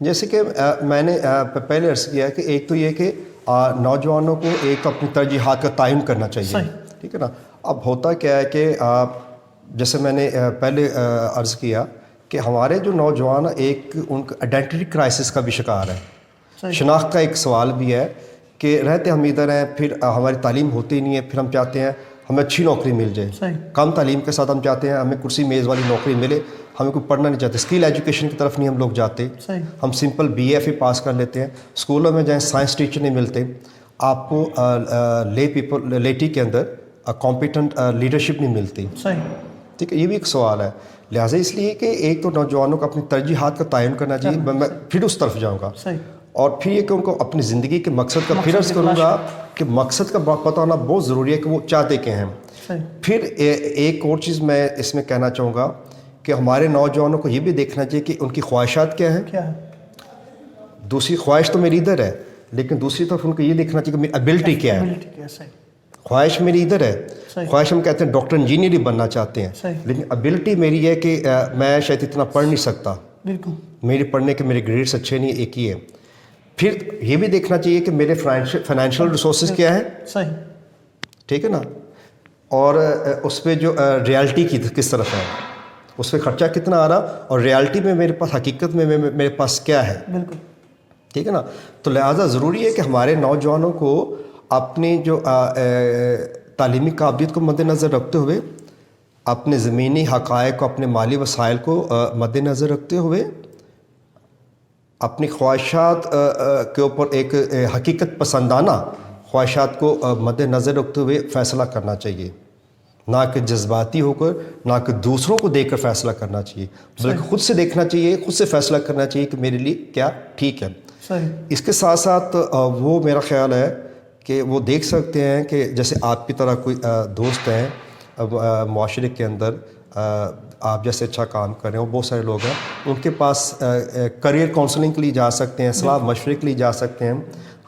جیسے کہ میں نے پہلے عرض کیا کہ ایک تو یہ کہ نوجوانوں کو ایک اپنی ترجیحات کا تعین کرنا چاہیے، ٹھیک ہے نا. اب ہوتا کیا ہے کہ جیسے میں نے پہلے عرض کیا کہ ہمارے جو نوجوان ایک ان کا آئیڈینٹی کرائسس کا بھی شکار ہے، شناخت کا ایک سوال بھی ہے کہ رہتے ہم ادھر ہیں، پھر ہماری تعلیم ہوتی نہیں ہے، پھر ہم چاہتے ہیں ہمیں اچھی نوکری مل جائے، کم تعلیم کے ساتھ ہم چاہتے ہیں ہمیں کرسی میز والی نوکری ملے، ہمیں کوئی پڑھنا نہیں چاہتے، اسکل ایجوکیشن کی طرف نہیں ہم لوگ جاتے، ہم سمپل بی ایف اے پاس کر لیتے ہیں. اسکولوں میں جائیں سائنس ٹیچر نہیں ملتے، آپ کو لیٹی کے اندر کمپیٹنٹ لیڈرشپ نہیں ملتی، ٹھیک ہے. یہ بھی ایک سوال ہے. لہٰذا اس لیے کہ ایک تو نوجوانوں کو اپنی ترجیحات کا تعین کرنا چاہیے، میں پھر اس طرف جاؤں گا، اور پھر یہ کہ ان کو اپنی زندگی کے مقصد کا پھر عرض کروں گا کہ مقصد کا پتہ ہونا بہت ضروری ہے کہ وہ چاہتے کیا ہیں. پھر ایک اور چیز میں اس میں کہنا چاہوں گا کہ ہمارے نوجوانوں کو یہ بھی دیکھنا چاہیے کہ ان کی خواہشات کیا ہیں. دوسری خواہش تو میری ادھر ہے، لیکن دوسری طرف ان کو یہ دیکھنا چاہیے کہ میری ابیلٹی کیا ہے. خواہش میری ادھر ہے، خواہش ہم کہتے ہیں ڈاکٹر انجینئر ہی بننا چاہتے ہیں، لیکن ابیلٹی میری ہے کہ میں شاید اتنا پڑھ نہیں سکتا، میری پڑھنے کے میرے گریڈس اچھے نہیں، ایک ہی ہے. پھر یہ بھی دیکھنا چاہیے کہ میرے فائنینشیل ریسورسز کیا ہیں، ٹھیک ہے نا، اور اس پہ جو ریالٹی کی کس طرف ہے، اس پہ خرچہ کتنا آ رہا، اور ریالٹی میں میرے پاس حقیقت میں میرے پاس کیا ہے، ٹھیک ہے نا. تو لہٰذا ضروری ہے کہ ہمارے نوجوانوں کو اپنی جو تعلیمی قابلیت کو مد نظر رکھتے ہوئے، اپنے زمینی حقائق کو، اپنے مالی وسائل کو مد نظر رکھتے ہوئے، اپنی خواہشات کے اوپر ایک حقیقت پسندانہ خواہشات کو مد نظر رکھتے ہوئے فیصلہ کرنا چاہیے، نہ کہ جذباتی ہو کر، نہ کہ دوسروں کو دیکھ کر فیصلہ کرنا چاہیے، بلکہ خود سے دیکھنا چاہیے، خود سے فیصلہ کرنا چاہیے کہ میرے لیے کیا ٹھیک ہے. اس کے ساتھ ساتھ وہ میرا خیال ہے کہ وہ دیکھ سکتے ہیں کہ جیسے آپ کی طرح کوئی دوست ہیں معاشرے کے اندر، آپ جیسے اچھا کام کر رہے ہیں، وہ بہت سارے لوگ ہیں، ان کے پاس کریئر کاؤنسلنگ کے لیے جا سکتے ہیں، صلاح مشورے کے لیے جا سکتے ہیں.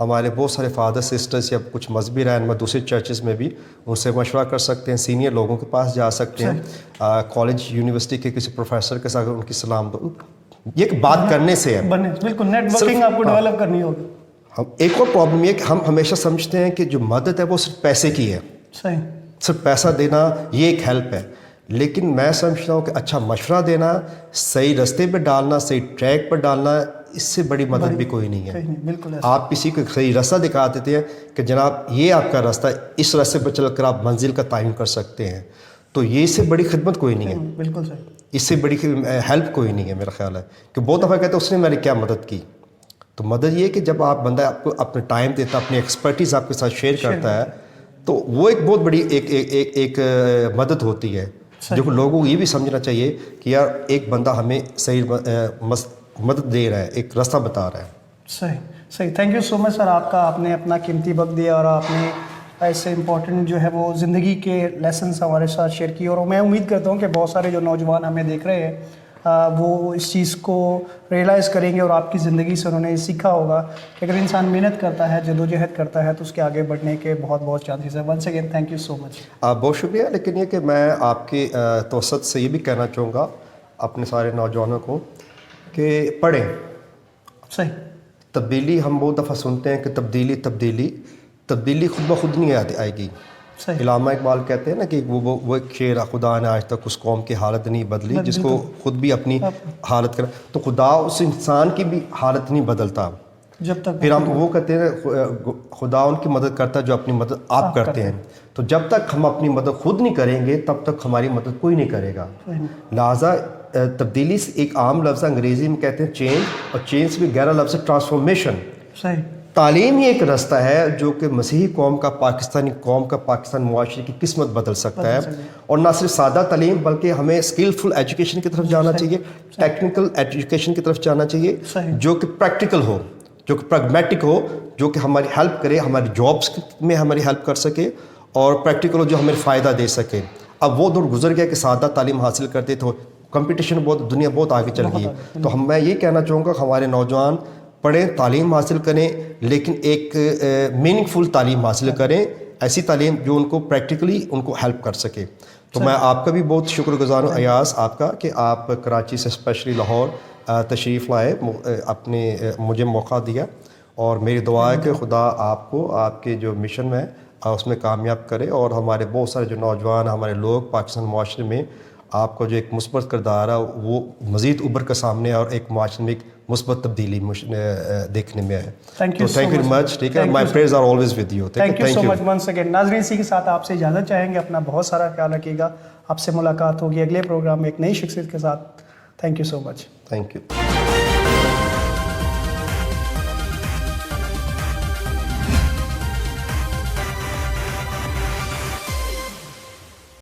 ہمارے بہت سارے فادر سسٹرس یا کچھ مذہبی رہنما دوسرے چرچز میں بھی ان سے مشورہ کر سکتے ہیں، سینئر لوگوں کے پاس جا سکتے ہیں، کالج یونیورسٹی کے کسی پروفیسر کے ساتھ ان کی سلام دو. یہ ایک بات کرنے سے ہے، بالکل نیٹ ورکنگ آپ کو ڈیولپ کرنی ہوگی. ایک اور پرابلم یہ کہ ہم ہمیشہ سمجھتے ہیں کہ جو مدد ہے وہ صرف پیسے کی ہے، صرف پیسہ دینا یہ ایک ہیلپ ہے، لیکن میں سمجھتا ہوں کہ اچھا مشورہ دینا، صحیح راستے پہ ڈالنا، صحیح ٹریک پر ڈالنا، اس سے بڑی مدد بھی کوئی نہیں ہے. آپ کسی کو صحیح راستہ دکھا دیتے ہیں کہ جناب یہ آپ کا راستہ، اس راستے پر چل کر آپ منزل کا تعین کر سکتے ہیں، تو یہ اس سے بڑی خدمت کوئی نہیں ہے، بالکل صحیح، اس سے بڑی ہیلپ کوئی نہیں ہے. میرا خیال ہے کہ بہت دفعہ کہتے ہیں اس نے میری کیا مدد کی. تو مدد یہ کہ جب آپ بندہ آپ کو اپنا ٹائم دیتا ہے، اپنی ایکسپرٹیز آپ کے ساتھ شیئر کرتا ہے، تو وہ ایک بہت بڑی ایک مدد ہوتی ہے، جو لوگوں کو یہ بھی سمجھنا چاہیے کہ یار ایک بندہ ہمیں صحیح مدد دے رہا ہے، ایک راستہ بتا رہا ہے. صحیح. تھینک یو سو مچ سر، آپ نے اپنا قیمتی وقت دیا، اور آپ نے ایسے امپورٹنٹ جو ہے وہ زندگی کے لیسنس ہمارے ساتھ شیئر کیے، اور میں امید کرتا ہوں کہ بہت سارے جو نوجوان ہمیں دیکھ رہے ہیں وہ اس چیز کو ریئلائز کریں گے، اور آپ کی زندگی سے انہوں نے سیکھا ہوگا کہ اگر انسان محنت کرتا ہے، جدوجہد کرتا ہے، تو اس کے آگے بڑھنے کے بہت چانسز ہیں. Once again thank you so much. بہت شکریہ. لیکن یہ کہ میں آپ کی توسط سے یہ بھی کہنا چاہوں گا اپنے سارے نوجوانوں کو کہ پڑھیں. صحیح. تبدیلی ہم بہت دفعہ سنتے ہیں کہ تبدیلی خود بخود نہیں آئے گی. علامہ اقبال کہتے ہیں نا کہ وہ ایک شعر، خدا نے آج تک اس قوم کی حالت نہیں بدلی جس کو خود بھی اپنی حالت کرے. تو خدا اس انسان کی بھی حالت نہیں بدلتا جب تک. پھر ہم وہ کہتے ہیں خدا ان کی مدد کرتا ہے جو اپنی مدد آپ کرتے ہیں. تو جب تک ہم اپنی مدد خود نہیں کریں گے تب تک ہماری مدد کوئی نہیں کرے گا. لہٰذا تبدیلی سے ایک عام لفظ انگریزی میں کہتے ہیں چینج، اور چینج سے بھی گہرا لفظ ہے ٹرانسفارمیشن. تعلیم ہی ایک راستہ ہے جو کہ مسیحی قوم کا، پاکستانی قوم کا، پاکستان معاشرے کی قسمت بدل سکتا ہے. اور نہ صرف سادہ تعلیم بلکہ ہمیں اسکلفل ایجوکیشن کی طرف جانا چاہیے، ٹیکنیکل ایجوکیشن کی طرف جانا چاہیے، جو کہ پریکٹیکل ہو، جو کہ پریگمیٹک ہو، جو کہ ہماری ہیلپ کرے، ہماری جابس میں ہماری ہیلپ کر سکے، اور پریکٹیکل ہو جو ہمیں فائدہ دے سکے. اب وہ دور گزر گیا کہ سادہ تعلیم حاصل کرتے تھے، کمپٹیشن دنیا بہت آگے چل گئی ہے. تو میں یہ کہنا چاہوں گا ہمارے نوجوان پڑھیں، تعلیم حاصل کریں، لیکن ایک میننگ فل تعلیم حاصل کریں، ایسی تعلیم جو ان کو پریکٹیکلی ان کو ہیلپ کر سکے. تو میں آپ کا بھی بہت شکر گزار ہوں ایاز آپ کا کہ آپ کراچی سے اسپیشلی لاہور تشریف لائے, اپنے مجھے موقع دیا, اور میری دعا ہے کہ خدا آپ کو آپ کے جو مشن میں اس میں کامیاب کرے, اور ہمارے بہت سارے جو نوجوان ہمارے لوگ پاکستان معاشرے میں آپ کو جو ایک مثبت کردار ہے وہ مزید ابھر کر سامنے اور ایک معاشرے میں ایک مثبت تبدیلی دیکھنے میں ہے. Thank you very much. ٹھیک ہے, my prayers are always with you. Thank you so much once again. ناظرین, اسی کے ساتھ آپ سے اجازت چاہیں گے. اپنا بہت سارا خیال رکھیے گا. آپ سے ملاقات ہوگی اگلے پروگرام میں ایک نئی شخصیت کے ساتھ. Thank you so much. Thank you.